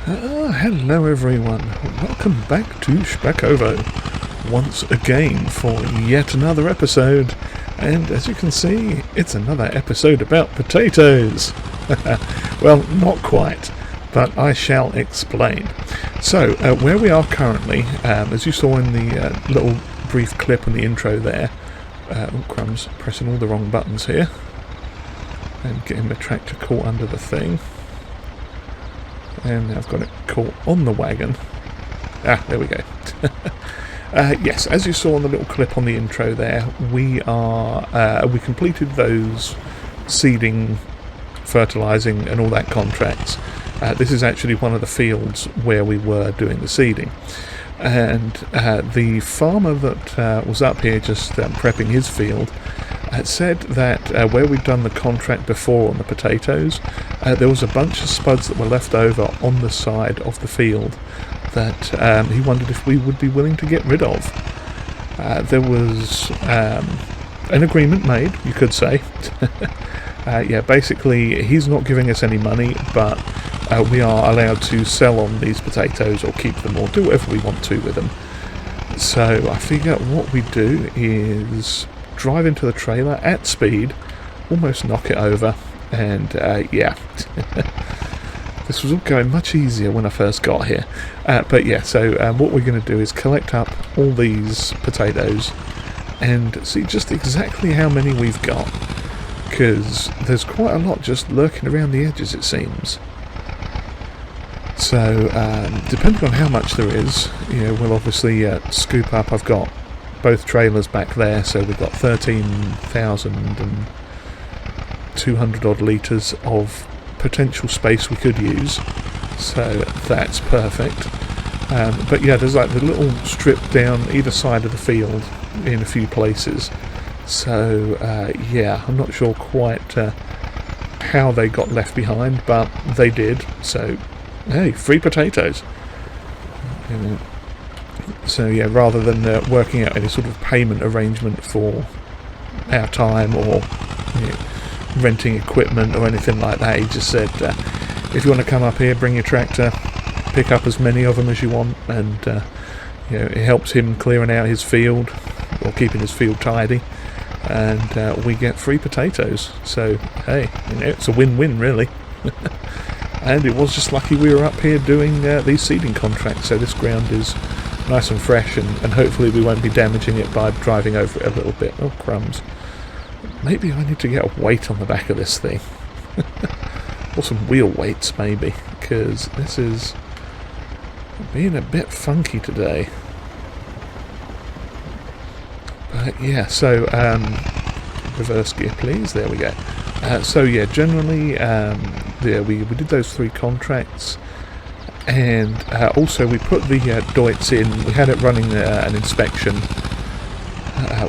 Hello everyone, welcome back to Szpakowo once again for yet another episode, and as you can see, it's another episode about potatoes. Well, not quite, but I shall explain. So, where we are currently, as you saw in the little brief clip in the intro there, oh crumbs, pressing all the wrong buttons here, and getting the tractor caught under the thing. And I've got it caught on the wagon. There we go. Yes, as you saw in the little clip on the intro there, we completed those seeding, fertilising and all that contracts. This is actually one of the fields where we were doing the seeding. And the farmer that was up here just prepping his field said that where we'd done the contract before on the potatoes, there was a bunch of spuds that were left over on the side of the field that he wondered if we would be willing to get rid of. There was an agreement made, you could say. Yeah, basically he's not giving us any money, but we are allowed to sell on these potatoes or keep them or do whatever we want to with them. So I figure what we do is drive into the trailer at speed, almost knock it over, and yeah. This was all going much easier when I first got here. But yeah, so what we're going to do is collect up all these potatoes and see just exactly how many we've got, because there's quite a lot just lurking around the edges, it seems. So depending on how much there is, we'll obviously scoop up. I've got both trailers back there, so we've got 13,200 odd litres of potential space we could use, so that's perfect. But yeah, there's like the little strip down either side of the field in a few places, so yeah, I'm not sure quite how they got left behind, but they did, so hey, free potatoes. So yeah, rather than working out any sort of payment arrangement for our time or renting equipment or anything like that, he just said, if you want to come up here, bring your tractor, pick up as many of them as you want, and it helps him clearing out his field or keeping his field tidy, and we get free potatoes. So hey, it's a win-win really. And it was just lucky we were up here doing these seeding contracts, so this ground is nice and fresh, and hopefully we won't be damaging it by driving over it a little bit. Oh crumbs. Maybe I need to get a weight on the back of this thing. Or some wheel weights maybe, because this is being a bit funky today. But yeah, so reverse gear please, there we go. So yeah, generally yeah, we did those 3 contracts, and also we put the doits in. We had it running an inspection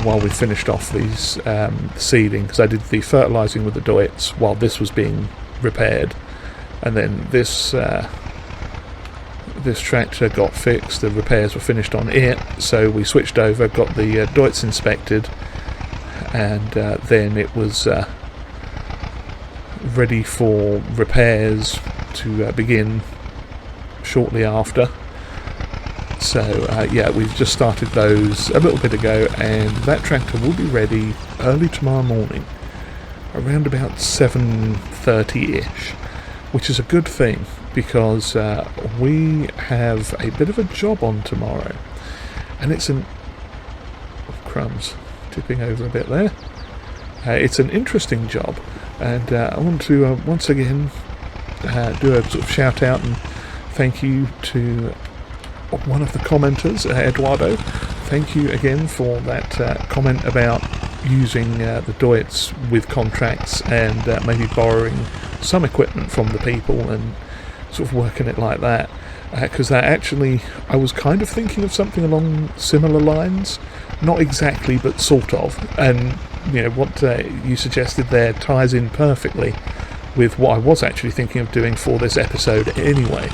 while we finished off these seeding, because I did the fertilising with the doits while this was being repaired, and then this tractor got fixed, the repairs were finished on it, so we switched over, got the doits inspected, and then it was ready for repairs to begin shortly after. So yeah, we've just started those a little bit ago, and that tractor will be ready early tomorrow morning, around about 7:30ish, which is a good thing, because we have a bit of a job on tomorrow, and it's an crumbs tipping over a bit there. It's an interesting job, and I want to once again do a sort of shout out and thank you to one of the commenters, Eduardo. Thank you again for that comment about using the doits with contracts, and maybe borrowing some equipment from the people and sort of working it like that, because that actually, I was kind of thinking of something along similar lines, not exactly but sort of, and what you suggested there ties in perfectly with what I was actually thinking of doing for this episode anyway.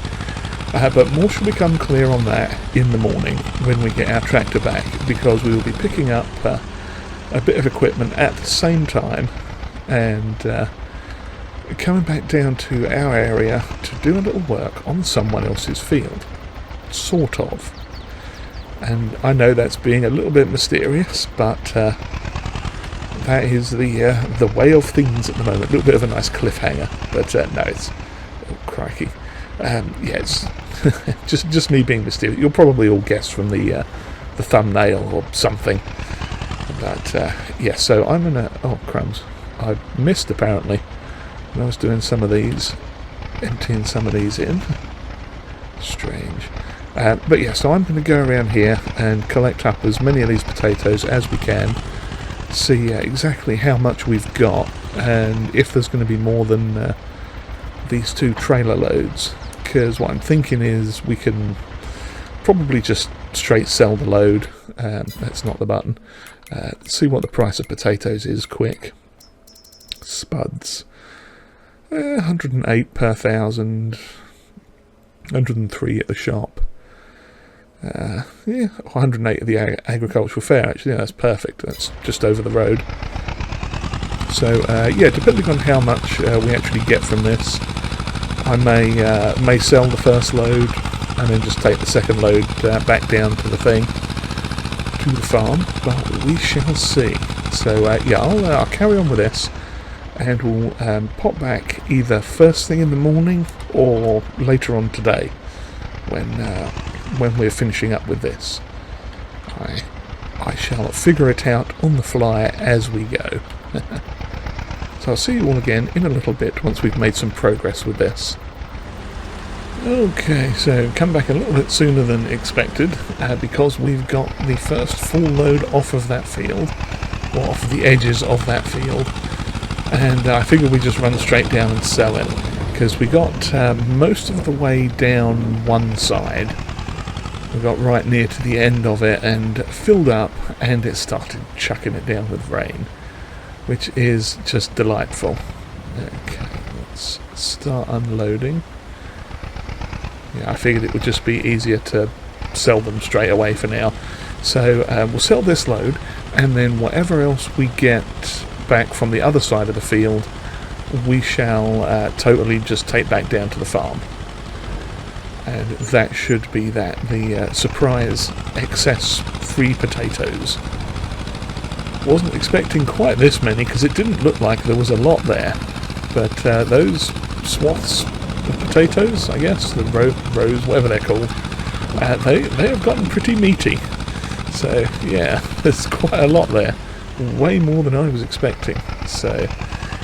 But more should become clear on that in the morning when we get our tractor back, because we will be picking up a bit of equipment at the same time, and coming back down to our area to do a little work on someone else's field. Sort of. And I know that's being a little bit mysterious, but that is the way of things at the moment. A little bit of a nice cliffhanger, but no, it's... Oh, crikey. Yeah, it's just me being mysterious. You'll probably all guess from the thumbnail or something. But, yeah, so I'm going to... Oh, crumbs. I missed, apparently, when I was doing some of these, emptying some of these in. Strange. But yeah, so I'm going to go around here and collect up as many of these potatoes as we can, see exactly how much we've got, and if there's going to be more than these 2 trailer loads, because what I'm thinking is we can probably just straight sell the load. That's not the button. See what the price of potatoes is quick. Spuds. 108 per 1,000. 103 at the shop. Yeah, 108 at the agricultural fair, actually. Yeah, that's perfect. That's just over the road. So, yeah, depending on how much we actually get from this, I may sell the first load and then just take the second load back down to the thing, to the farm, but we shall see. So, yeah, I'll carry on with this, and we'll pop back either first thing in the morning or later on today when we're finishing up with this. I shall figure it out on the fly as we go. So I'll see you all again in a little bit once we've made some progress with this. Okay, so come back a little bit sooner than expected because we've got the first full load off of that field, or off the edges of that field, and I figured we'd just run straight down and sell it, because we got most of the way down one side. We got right near to the end of it and filled up, and it started chucking it down with rain, which is just delightful. Okay, let's start unloading. Yeah, I figured it would just be easier to sell them straight away for now. So we'll sell this load, and then whatever else we get back from the other side of the field, we shall totally just take back down to the farm. And that should be that. The surprise excess free potatoes. Wasn't expecting quite this many, because it didn't look like there was a lot there. But those swaths of potatoes, I guess, the rows, whatever they're called, they have gotten pretty meaty. So yeah, there's quite a lot there, way more than I was expecting. So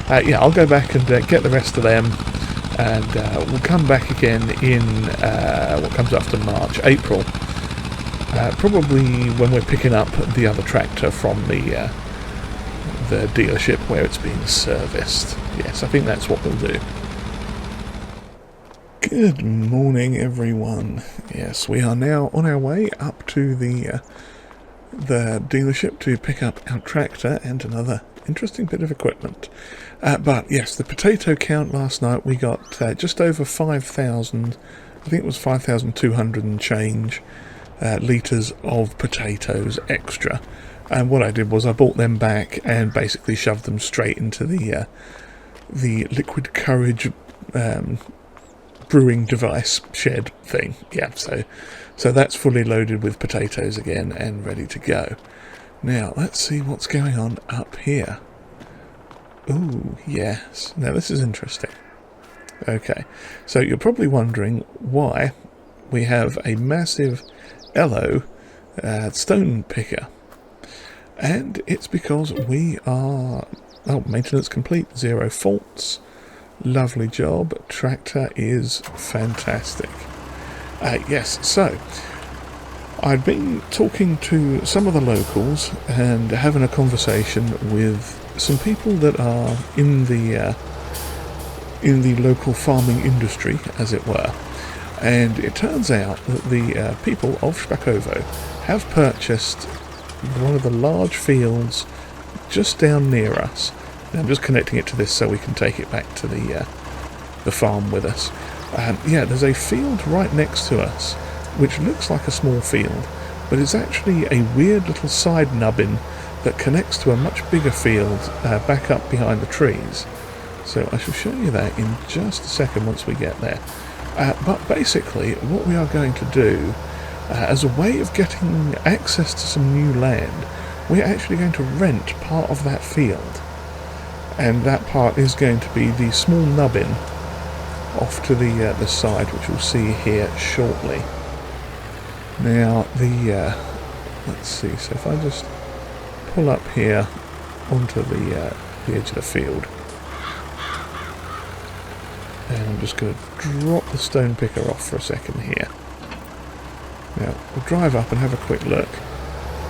yeah, I'll go back and get the rest of them, and we'll come back again in what comes after March, April, probably when we're picking up the other tractor from the dealership where it's being serviced. Yes, I think that's what we'll do. Good morning, everyone. Yes, we are now on our way up to the dealership to pick up our tractor and another interesting bit of equipment. But yes, the potato count last night, we got just over 5,000, I think it was 5,200 and change litres of potatoes extra. And what I did was I bought them back and basically shoved them straight into the liquid courage brewing device shed thing. Yeah, so that's fully loaded with potatoes again and ready to go. Now let's see what's going on up here. Ooh, yes. Now this is interesting. Okay, so you're probably wondering why we have a massive Elo stone picker. And it's because we are... Oh, maintenance complete, 0 faults. Lovely job. Tractor is fantastic. Yes, so I've been talking to some of the locals and having a conversation with some people that are in the local farming industry, as it were. And it turns out that the people of Szpakowo have purchased one of the large fields just down near us. And I'm just connecting it to this so we can take it back to the farm with us. Yeah, there's a field right next to us, which looks like a small field, but it's actually a weird little side nubbin that connects to a much bigger field back up behind the trees. So I shall show you that in just a second once we get there. But basically, what we are going to do, as a way of getting access to some new land, we're actually going to rent part of that field. And that part is going to be the small nubbin off to the side, which we'll see here shortly. Now, let's see, so if I just pull up here onto the edge of the field, and I'm just going to drop the stone picker off for a second here. Now, we'll drive up and have a quick look,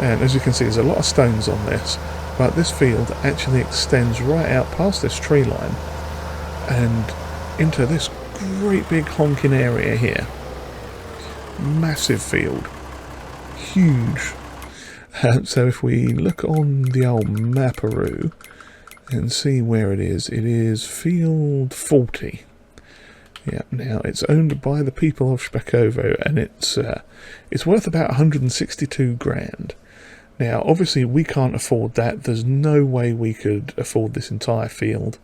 and as you can see, there's a lot of stones on this, but this field actually extends right out past this tree line and into this great big honking area here. Massive field. Huge. So if we look on the old Maparoo and see where it is field 40. Yeah, now it's owned by the people of Szpakowo, and it's worth about 162 grand. Now, obviously, we can't afford that. There's no way we could afford this entire field.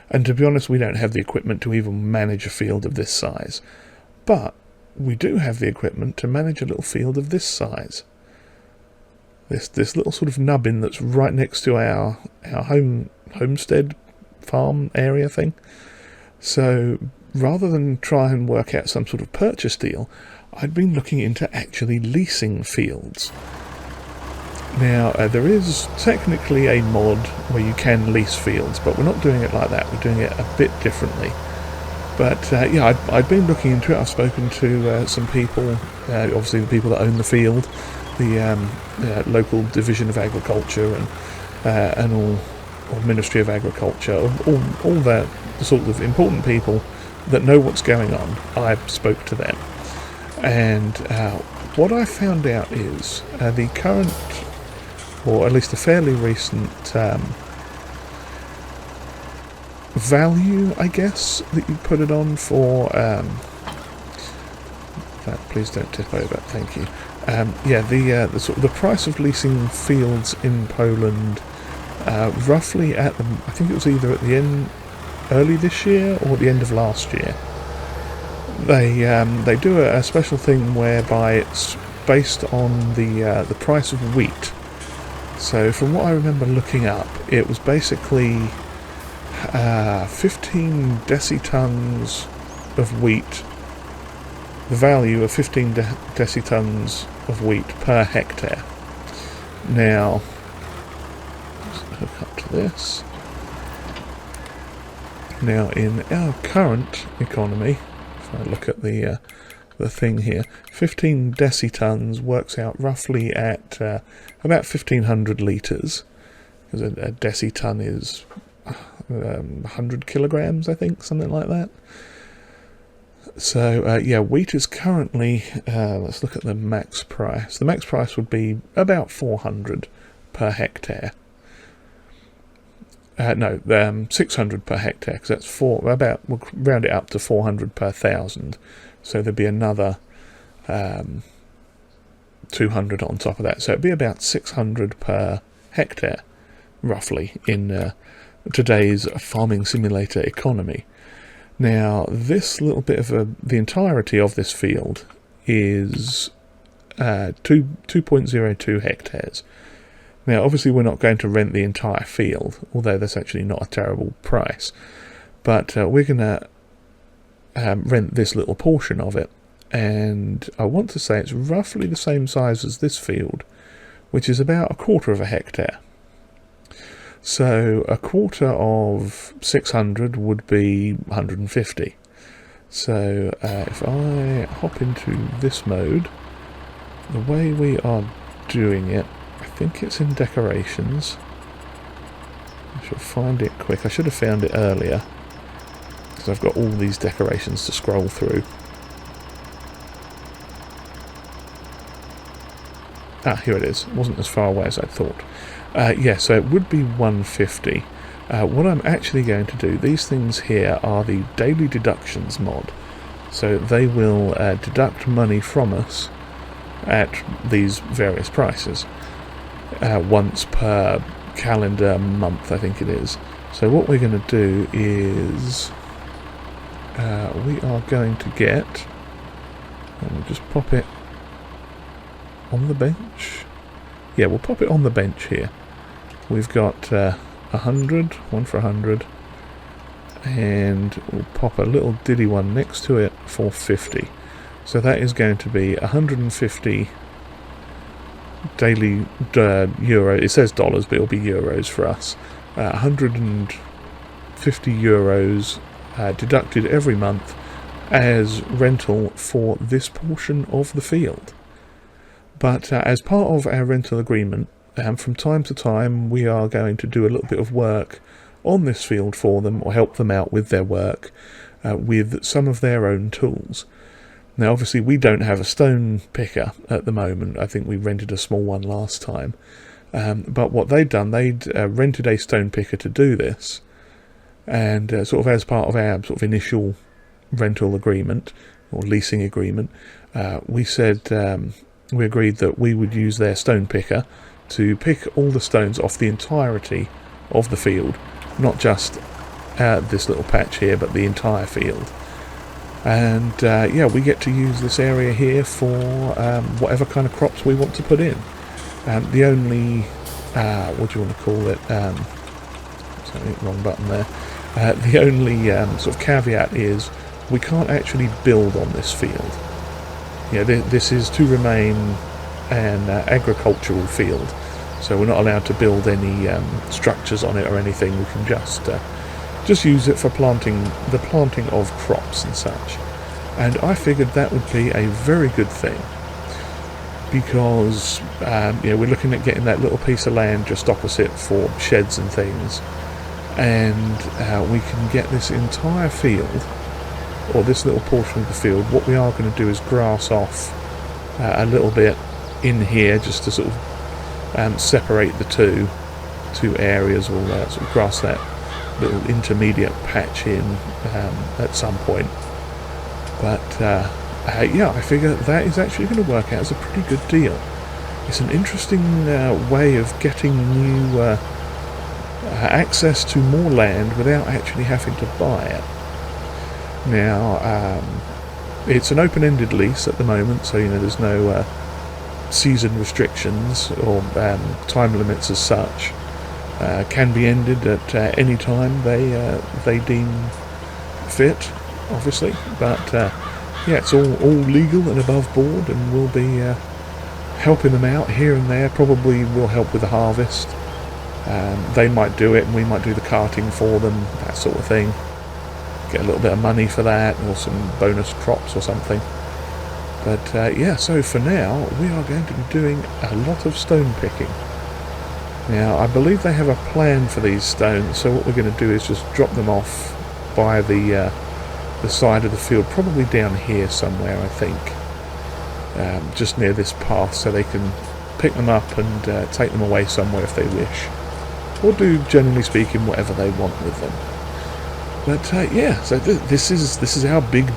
And to be honest, we don't have the equipment to even manage a field of this size. But we do have the equipment to manage a little field of this size. This little sort of nubbin that's right next to our homestead farm area thing. So rather than try and work out some sort of purchase deal, I'd been looking into actually leasing fields. Now, there is technically a mod where you can lease fields, but we're not doing it like that. We're doing it a bit differently. But, yeah, I'd been looking into it. I've spoken to some people, obviously the people that own the field, the local Division of Agriculture and or Ministry of Agriculture, all the sort of important people that know what's going on. I spoke to them. And what I found out is the current, or at least a fairly recent value, I guess, that you put it on for, please don't tip over, thank you. Yeah, the sort of the price of leasing fields in Poland, roughly at the, I think it was either at the end, early this year or the end of last year. They do a special thing whereby it's based on the price of wheat. So from what I remember looking up, it was basically 15 decitons of wheat, the value of 15 decitons of wheat per hectare. Now, let's hook up to this. Now, in our current economy, if I look at the thing here, 15 decitons works out roughly at about 1,500 litres, because a deciton is 100 kilograms, I think, something like that. So, yeah, wheat is currently, let's look at the max price. The max price would be about 400 per hectare. No, 600 per hectare, because that's we'll round it up to 400 per thousand. So there'd be another 200 on top of that. So it'd be about 600 per hectare, roughly, in today's farming simulator economy. Now, this little bit of the entirety of this field is 2.02 hectares. Now, obviously, we're not going to rent the entire field, although that's actually not a terrible price. But we're going to rent this little portion of it, and I want to say it's roughly the same size as this field, which is about 1/4 of a hectare. So a quarter of 600 would be 150. So if I hop into this mode, the way we are doing it, I think it's in decorations. I shall find it quick. I should have found it earlier, because I've got all these decorations to scroll through. Ah, here it is. It wasn't as far away as I thought. Yeah, so it would be 150. What I'm actually going to do, these things here are the daily deductions mod. So they will deduct money from us at these various prices. Once per calendar month, I think it is. So what we're going to do is we are going to get, and we'll just pop it on the bench. Yeah, we'll pop it on the bench here. We've got 100, one for 100, and we'll pop a little diddy one next to it for 50. So that is going to be 150 daily euro. It says dollars, but it'll be euros for us. 150 euros deducted every month as rental for this portion of the field. But as part of our rental agreement, from time to time we are going to do a little bit of work on this field for them, or help them out with their work with some of their own tools. Now obviously we don't have a stone picker at the moment. I think we rented a small one last time. But what they'd done, they'd rented a stone picker to do this, and sort of as part of our sort of initial rental agreement or leasing agreement, we said we agreed that we would use their stone picker to pick all the stones off the entirety of the field, not just this little patch here, but the entire field. And yeah, we get to use this area here for whatever kind of crops we want to put in. The only, what do you want to call it, sorry, wrong button there. The only sort of caveat is we can't actually build on this field. You know, this is to remain an agricultural field, so we're not allowed to build any structures on it or anything. We can just use it for planting of crops and such. And I figured that would be a very good thing, because you know, we're looking at getting that little piece of land just opposite for sheds and things, and we can get this entire field, or this little portion of the field. What we are going to do is grass off a little bit in here, just to sort of separate the two areas, or sort of grass that little intermediate patch in at some point. But yeah, I figure that is actually going to work out as a pretty good deal. It's an interesting way of getting new access to more land without actually having to buy it. Now, it's an open-ended lease at the moment, so you know, there's no season restrictions or time limits as such. Can be ended at any time they deem fit, obviously. But yeah, it's all legal and above board, and we'll be helping them out here and there. Probably will help with the harvest. They might do it, and we might do the carting for them, that sort of thing. Get a little bit of money for that, or some bonus crops or something. But yeah, so for now we are going to be doing a lot of stone picking. Now I believe they have a plan for these stones, so what we're going to do is just drop them off by the side of the field, probably down here somewhere, I think, just near this path, so they can pick them up and take them away somewhere if they wish, or do, generally speaking, whatever they want with them. But yeah, so this is our big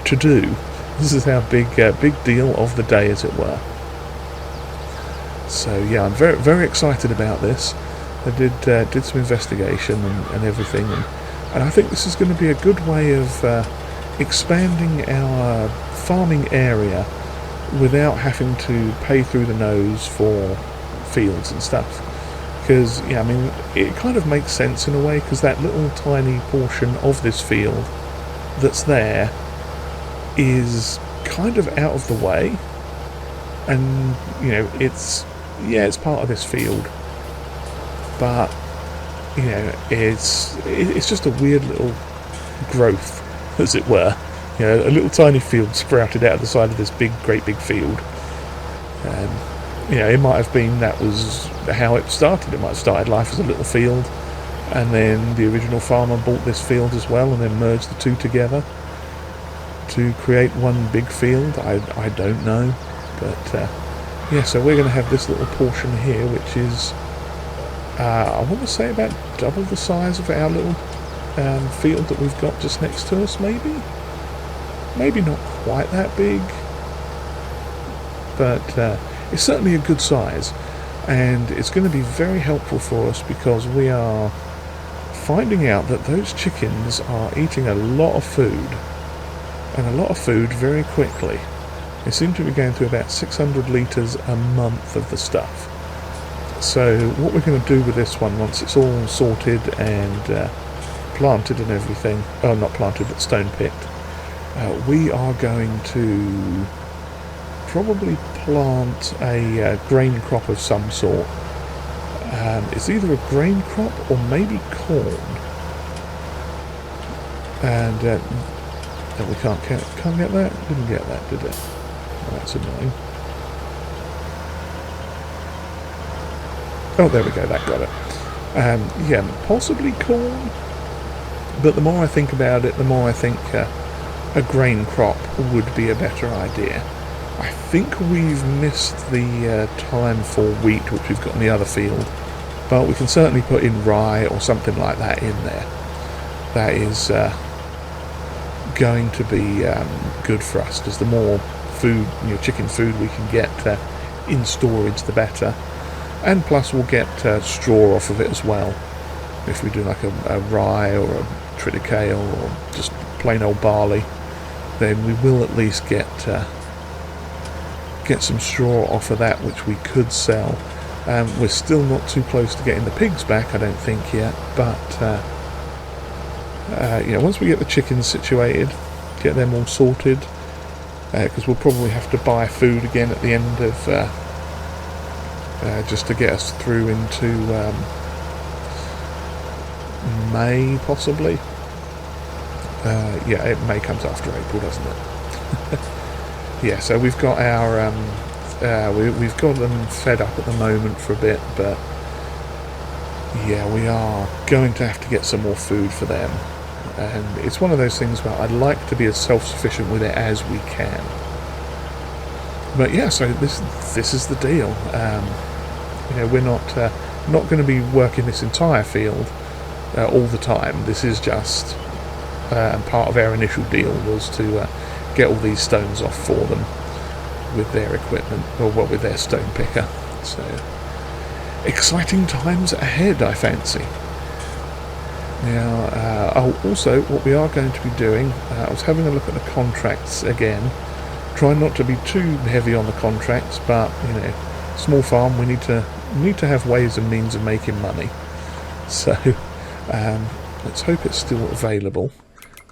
to do. This is our big deal of the day, as it were. So yeah, I'm very, very excited about this. I did some investigation and everything, and I think this is going to be a good way of expanding our farming area without having to pay through the nose for fields and stuff. Because yeah, I mean, it kind of makes sense in a way, because that little tiny portion of this field that's there is kind of out of the way, and you know, it's part of this field, but you know, it's just a weird little growth, as it were. You know, a little tiny field sprouted out of the side of this great big field. You know, it might have been that was how it started. It might have started life as a little field, and then the original farmer bought this field as well, and then merged the two together to create one big field. I don't know, but yeah, so we're going to have this little portion here, which is I want to say about double the size of our little field that we've got just next to us. Maybe not quite that big, but it's certainly a good size, and it's going to be very helpful for us, because we are finding out that those chickens are eating a lot of food, and a lot of food very quickly. They seem to be going through about 600 litres a month of the stuff. So what we're going to do with this one, once it's all sorted and planted and everything, oh, not planted but stone picked, we are going to probably plant a grain crop of some sort. It's either a grain crop or maybe corn. And we can't get that? Didn't get that, did it? Oh, that's annoying. Oh, there we go, that got it. Yeah, possibly corn, but the more I think about it, the more I think a grain crop would be a better idea. I think we've missed the time for wheat, which we've got in the other field, but we can certainly put in rye or something like that in there. That is going to be good for us, because the more food, chicken food we can get in storage, the better. And plus we'll get straw off of it as well. If we do like a rye or a triticale or just plain old barley, then we will at least get some straw off of that, which we could sell. We're still not too close to getting the pigs back, I don't think, yet, but once we get the chickens situated, get them all sorted, because we'll probably have to buy food again at the end of just to get us through into May, possibly. Yeah, May comes after April, doesn't it? Yeah, so we've got our we've got them fed up at the moment for a bit, but yeah, we are going to have to get some more food for them. And it's one of those things where I'd like to be as self-sufficient with it as we can. But yeah, so this is the deal. We're not going to be working this entire field all the time. This is just part of our initial deal was to get all these stones off for them with their equipment, or well, with their stone picker. So exciting times ahead, I fancy. Now, also what we are going to be doing, I was having a look at the contracts again. Try not to be too heavy on the contracts, but small farm, we need to have ways and means of making money. So let's hope it's still available.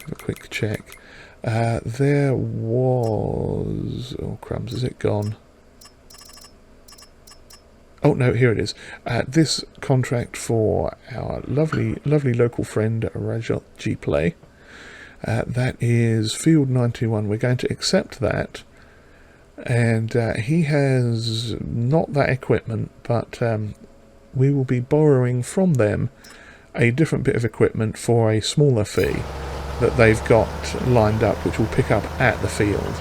Have a quick check. There was, oh crumbs, is it gone? Oh no, here it is. This contract for our lovely local friend RajotGPLAY. That is Field 91. We're going to accept that, and he has not that equipment, but we will be borrowing from them a different bit of equipment for a smaller fee that they've got lined up, which we'll pick up at the field.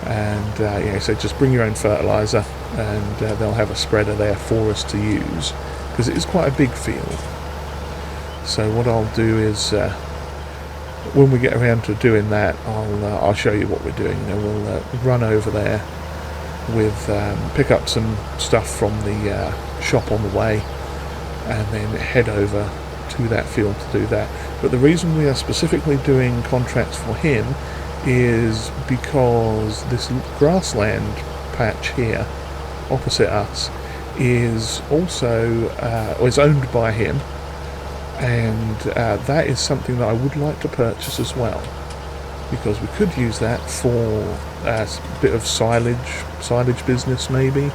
And so just bring your own fertiliser, and they'll have a spreader there for us to use, because it is quite a big field. So what I'll do is, when we get around to doing that, I'll show you what we're doing. We'll run over there with pick up some stuff from the shop on the way, and then head over to that field to do that. But the reason we are specifically doing contracts for him is because this grassland patch here opposite us is also or is owned by him, and that is something that I would like to purchase as well, because we could use that for a bit of silage business, maybe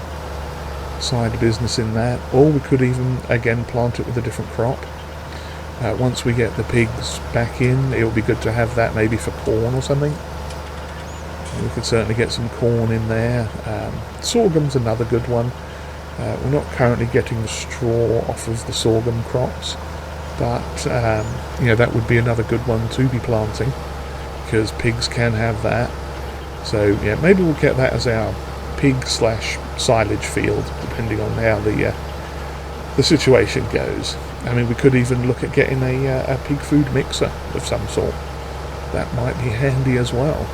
side business in that, or we could even again plant it with a different crop. Once we get the pigs back in, it'll be good to have that maybe for corn or something. We could certainly get some corn in there. Sorghum's another good one. We're not currently getting the straw off of the sorghum crops, but that would be another good one to be planting, because pigs can have that. So yeah, maybe we'll get that as our pig/silage field, depending on how the situation goes. I mean, we could even look at getting a pig food mixer of some sort. That might be handy as well.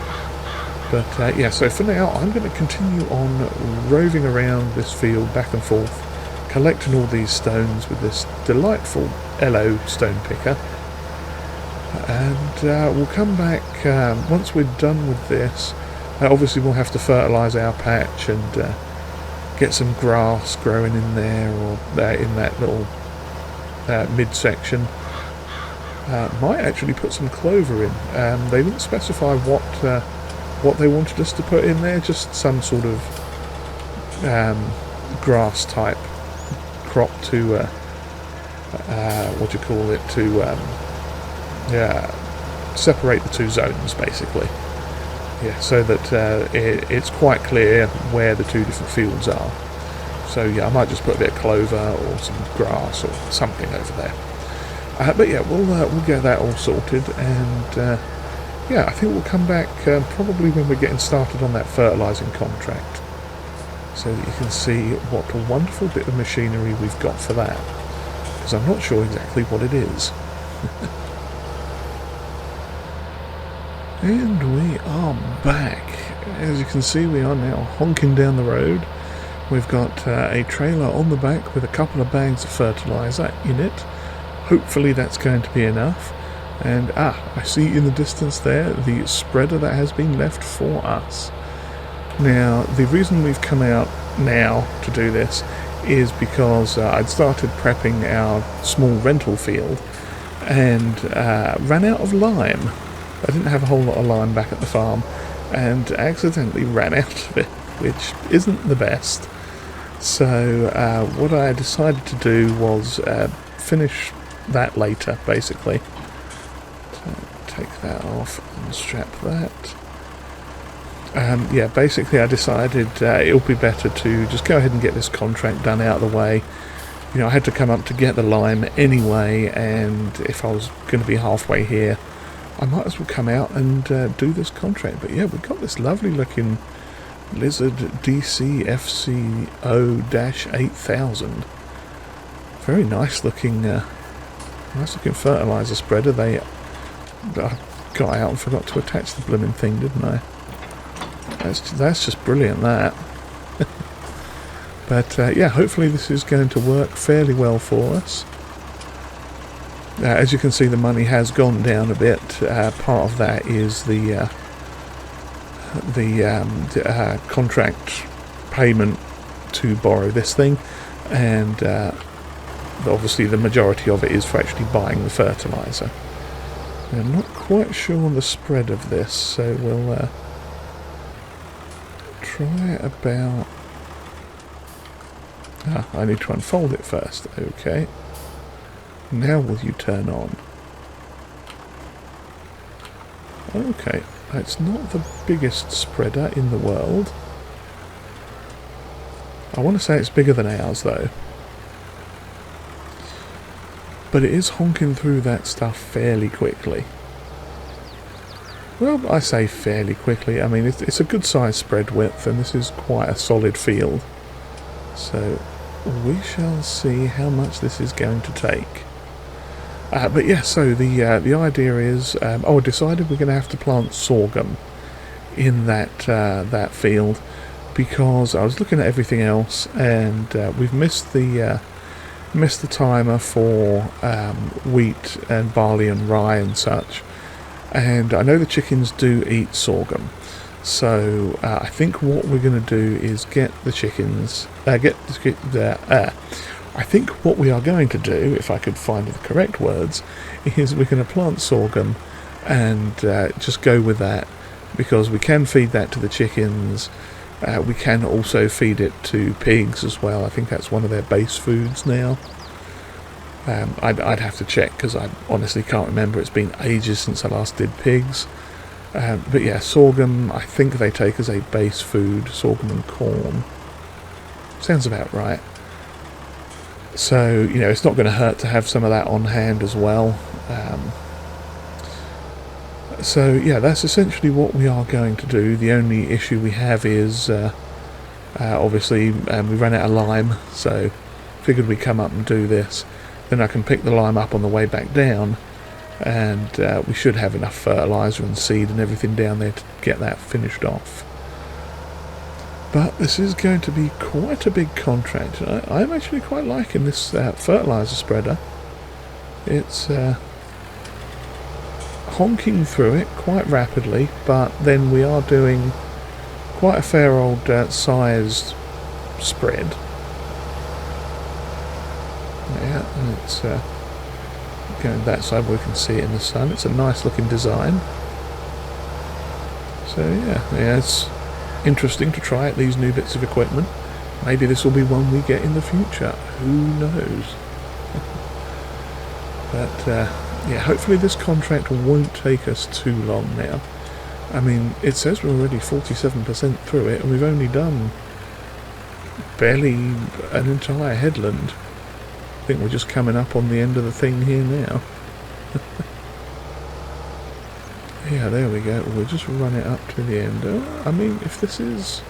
But so for now, I'm going to continue on roving around this field back and forth, collecting all these stones with this delightful LO stone picker. And we'll come back once we're done with this. Obviously we'll have to fertilise our patch and get some grass growing in there, or in that little midsection. Might actually put some clover in. They didn't specify what they wanted us to put in there, just some sort of grass type crop to what do you call it, to separate the two zones basically. Yeah, so that it's quite clear where the two different fields are. So yeah, I might just put a bit of clover or some grass or something over there. But yeah, we'll get that all sorted, and yeah, I think we'll come back probably when we're getting started on that fertilising contract, so that you can see what a wonderful bit of machinery we've got for that, because I'm not sure exactly what it is. And we are back. As you can see, we are now honking down the road. We've got a trailer on the back with a couple of bags of fertiliser in it. Hopefully that's going to be enough. And I see in the distance there the spreader that has been left for us. Now, the reason we've come out now to do this is because I'd started prepping our small rental field and ran out of lime. I didn't have a whole lot of lime back at the farm, and accidentally ran out of it, which isn't the best. So what I decided to do was finish that later, basically. So take that off and strap that. Yeah, basically I decided it'll be better to just go ahead and get this contract done out of the way. You know, I had to come up to get the lime anyway, and if I was going to be halfway here, I might as well come out and do this contract. But yeah, we've got this lovely looking Lizard DCFCO-8000. Very nice looking fertiliser spreader. I got out and forgot to attach the blooming thing, didn't I? That's just brilliant, that. But yeah, hopefully this is going to work fairly well for us. As you can see, the money has gone down a bit. Part of that is the contract payment to borrow this thing, and obviously the majority of it is for actually buying the fertiliser. I'm not quite sure on the spread of this, so we'll try about... I need to unfold it first. Okay. Now will you turn on? Okay, it's not the biggest spreader in the world. I want to say it's bigger than ours though. But it is honking through that stuff fairly quickly. Well, I say fairly quickly. I mean, it's a good size spread width, and this is quite a solid field. So we shall see how much this is going to take. But yeah, so the idea is, I decided we're going to have to plant sorghum in that field, because I was looking at everything else, and we've missed the timer for wheat and barley and rye and such. And I know the chickens do eat sorghum, so I think what we're going to do is get the chickens. I think what we are going to do, if I could find the correct words, is we're going to plant sorghum and just go with that, because we can feed that to the chickens. We can also feed it to pigs as well. I think that's one of their base foods now. I'd have to check, because I honestly can't remember. It's been ages since I last did pigs. But yeah, sorghum I think they take as a base food, sorghum and corn. Sounds about right. So, you know, it's not going to hurt to have some of that on hand as well. So, yeah, that's essentially what we are going to do. The only issue we have is, obviously, we ran out of lime, so figured we'd come up and do this. Then I can pick the lime up on the way back down, and we should have enough fertiliser and seed and everything down there to get that finished off. But this is going to be quite a big contract. I'm actually quite liking this fertiliser spreader. It's honking through it quite rapidly, but then we are doing quite a fair old sized spread. Yeah, and it's going that side where we can see it in the sun. It's a nice looking design. So yeah, it's interesting to try out these new bits of equipment. Maybe this will be one we get in the future. Who knows? But yeah, hopefully this contract won't take us too long now. I mean, it says we're already 47% through it, and we've only done barely an entire headland. I think we're just coming up on the end of the thing here now. Yeah, there we go. We'll just run it up to the end. I mean, if this is...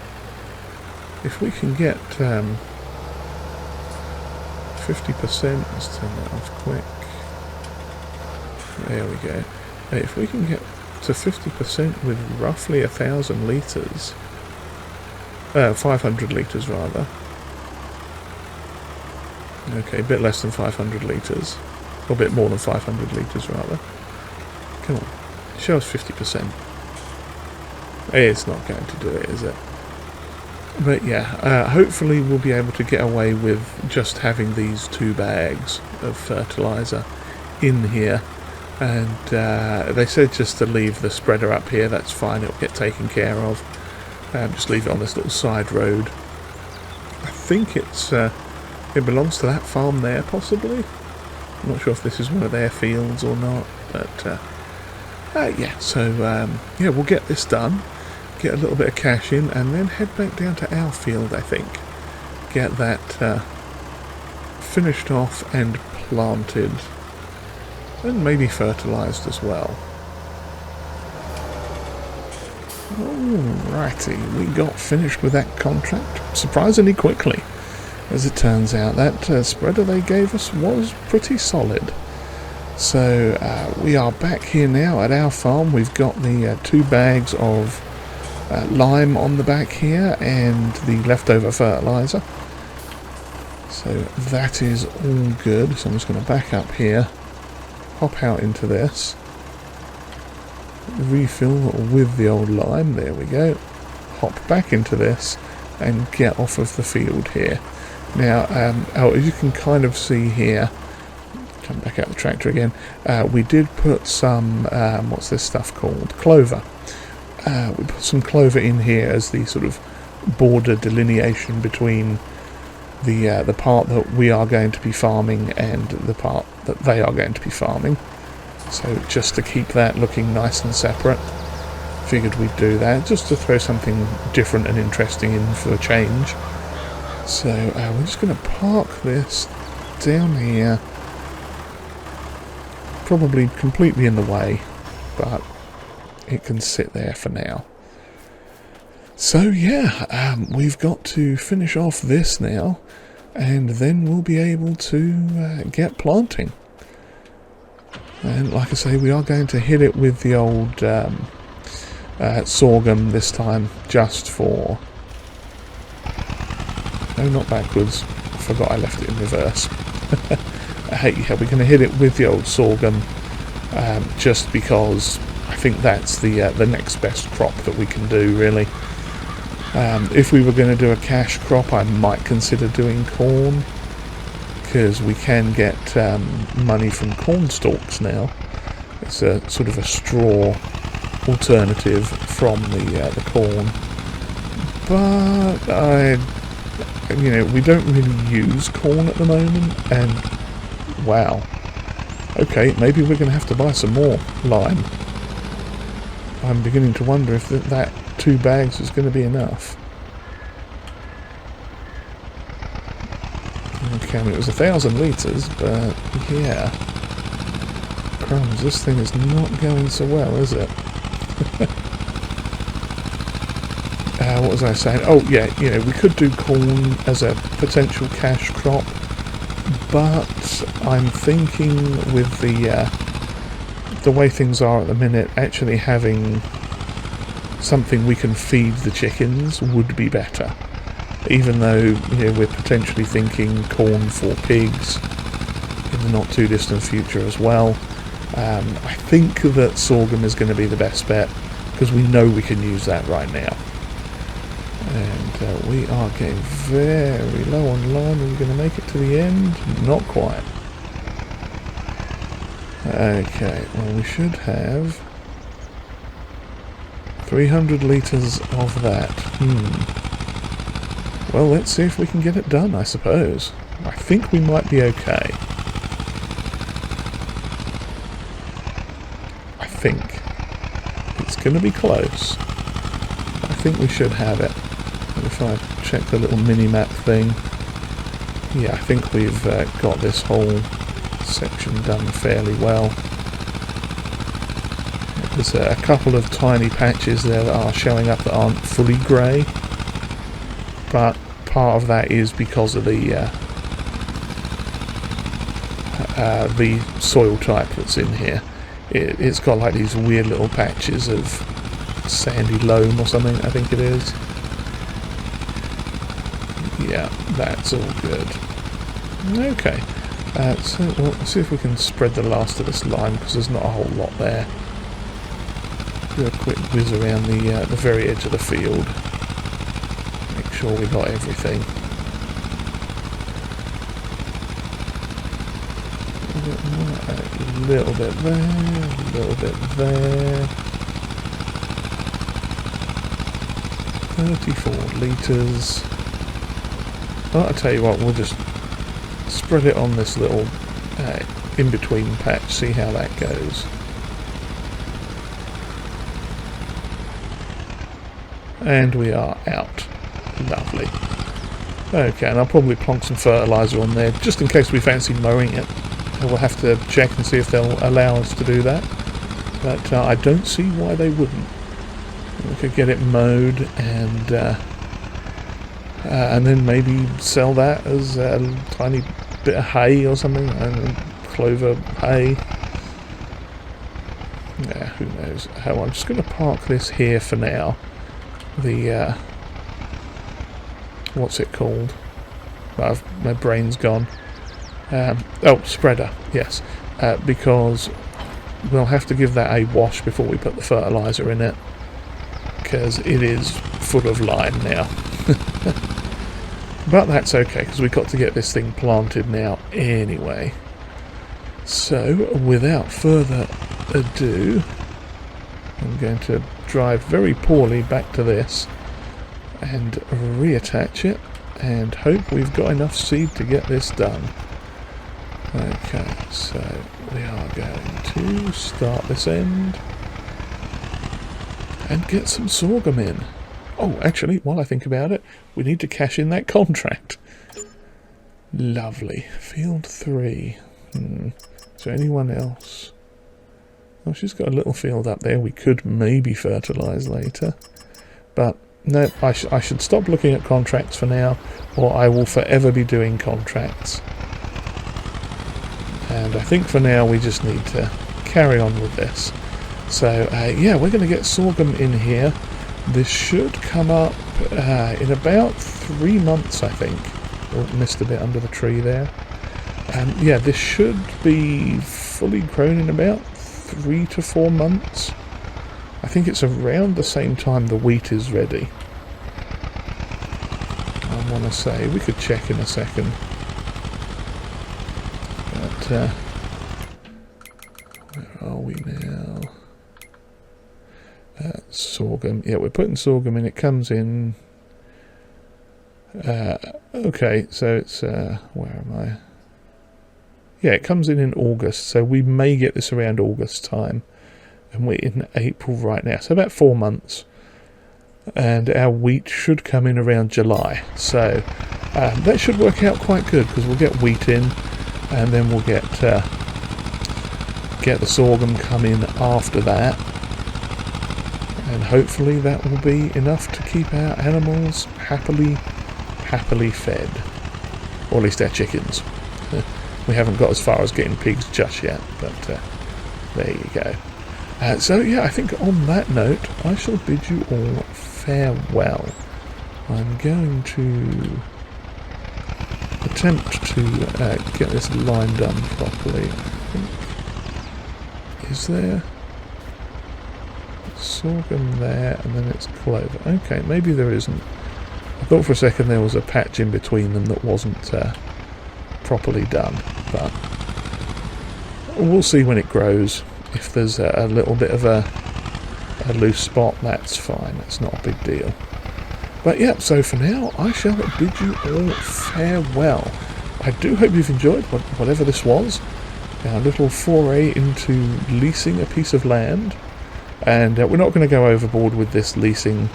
if we can get 50%, let's turn that off quick. There we go. If we can get to 50% with roughly 1,000 litres, 500 litres rather. Okay, a bit less than 500 litres, or a bit more than 500 litres rather. Come on, show us 50%. It's not going to do it, is it? But yeah, hopefully we'll be able to get away with just having these 2 bags of fertiliser in here. And they said just to leave the spreader up here, that's fine, it'll get taken care of. Just leave it on this little side road. I think it's it belongs to that farm there, possibly. I'm not sure if this is one of their fields or not, but yeah, so yeah, we'll get this done, get a little bit of cash in, and then head back down to our field, I think. Get that finished off and planted. And maybe fertilised as well. Alrighty, we got finished with that contract surprisingly quickly. As it turns out, that spreader they gave us was pretty solid. So we are back here now at our farm. We've got the 2 bags of lime on the back here and the leftover fertiliser. So that is all good. So I'm just going to back up here. Hop out into this, refill with the old lime, there we go, hop back into this and get off of the field here. Now, as you can kind of see here, come back out the tractor again, we did put some, what's this stuff called? Clover. We put some clover in here as the sort of border delineation between the part that we are going to be farming and the part that they are going to be farming. So just to keep that looking nice and separate, figured we'd do that just to throw something different and interesting in for a change. So we're just going to park this down here, probably completely in the way, but it can sit there for now. So yeah, we've got to finish off this now, and then we'll be able to get planting. And like I say, we are going to hit it with the old sorghum this time, just for... no, not backwards. I forgot I left it in reverse. Yeah, we're going to hit it with the old sorghum, just because I think that's the next best crop that we can do, really. If we were going to do a cash crop, I might consider doing corn, because we can get money from corn stalks now. It's a sort of a straw alternative from the corn. But you know, we don't really use corn at the moment, and wow. Okay, maybe we're going to have to buy some more lime. I'm beginning to wonder if that 2 bags is going to be enough. Okay, I mean, it was 1,000 litres, but yeah. Crumbs, this thing is not going so well, is it? What was I saying? Oh, yeah, you know, we could do corn as a potential cash crop, but I'm thinking with the way things are at the minute, actually having something we can feed the chickens would be better. Even though, we're potentially thinking corn for pigs in the not too distant future as well. I think that sorghum is going to be the best bet, because we know we can use that right now. And we are getting very low on line. Are we going to make it to the end? Not quite. Okay, well, we should have 300 litres of that. Well, let's see if we can get it done, I suppose. I think we might be okay. I think. It's going to be close. I think we should have it. And if I check the little mini-map thing, yeah, I think we've got this whole section done fairly well. There's a couple of tiny patches there that are showing up that aren't fully grey, but part of that is because of the soil type that's in here. It's got like these weird little patches of sandy loam or something, I think it is. Yeah, that's all good. Okay, so let's see if we can spread the last of this lime, because there's not a whole lot there. Do a quick whiz around the very edge of the field. Make sure we got everything. A little bit there, a little bit there. 34 litres. I'll tell you what, we'll just spread it on this little in-between patch, see how that goes. And we are out. Lovely. Okay, and I'll probably plonk some fertiliser on there, just in case we fancy mowing it. We'll have to check and see if they'll allow us to do that. But I don't see why they wouldn't. We could get it mowed and then maybe sell that as a tiny bit of hay or something, and clover hay. Yeah, who knows. I'm just going to park this here for now. The what's it called? My brain's gone. Oh, spreader, yes, because we'll have to give that a wash before we put the fertiliser in it, because it is full of lime now. But that's okay, because we've got to get this thing planted now anyway. So, without further ado, I'm going to drive very poorly back to this and reattach it, and hope we've got enough seed to get this done. Okay, so we are going to start this end and get some sorghum in. Oh, actually, while I think about it, we need to cash in that contract. Lovely. Field 3. Is there anyone else? Oh, she's got a little field up there we could maybe fertilise later. But no, I should stop looking at contracts for now, or I will forever be doing contracts. And I think for now we just need to carry on with this. So yeah, we're going to get sorghum in here. This should come up in about 3 months, I think. Oh, missed a bit under the tree there. Yeah, this should be fully grown in about 3 to 4 months. I think it's around the same time the wheat is ready. I want to say, we could check in a second. But, where are we now? Sorghum. Yeah, we're putting sorghum in. It comes in... okay, so it's... where am I? Yeah, it comes in August, so we may get this around August time. And we're in April right now, so about 4 months. And our wheat should come in around July. So that should work out quite good, because we'll get wheat in, and then we'll get the sorghum come in after that. And hopefully that will be enough to keep our animals happily fed. Or at least our chickens. We haven't got as far as getting pigs just yet, but there you go. So yeah, I think on that note, I shall bid you all farewell. I'm going to attempt to get this line done properly. Is there sorghum there, and then it's clover? Okay, maybe there isn't. I thought for a second there was a patch in between them that wasn't properly done, but we'll see when it grows. If there's a little bit of a loose spot, that's fine. That's not a big deal. But yeah, so for now, I shall bid you all farewell. I do hope you've enjoyed whatever this was. Our little foray into leasing a piece of land. And we're not going to go overboard with this leasing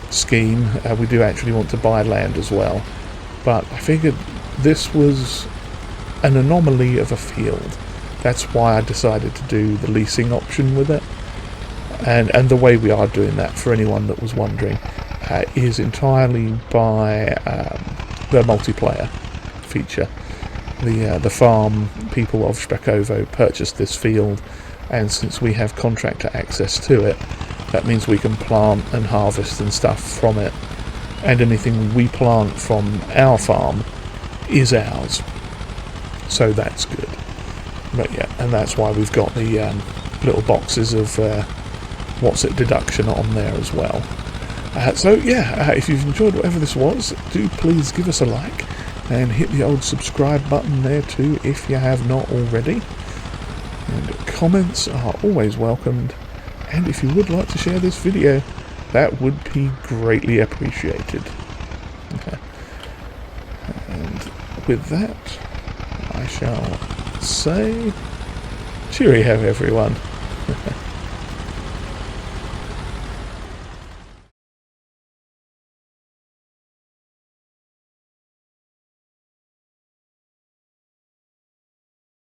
scheme. We do actually want to buy land as well. But I figured this was an anomaly of a field. That's why I decided to do the leasing option with it. And the way we are doing that, for anyone that was wondering, is entirely by the multiplayer feature. The farm people of Szpakowo purchased this field, and since we have contractor access to it, that means we can plant and harvest and stuff from it, and anything we plant from our farm is ours. So that's good. But yeah, and that's why we've got the little boxes of deduction on there as well. So yeah, if you've enjoyed whatever this was, do please give us a like and hit the old subscribe button there too if you have not already. And comments are always welcomed, and if you would like to share this video, that would be greatly appreciated. And with that, I shall say cheerio everyone.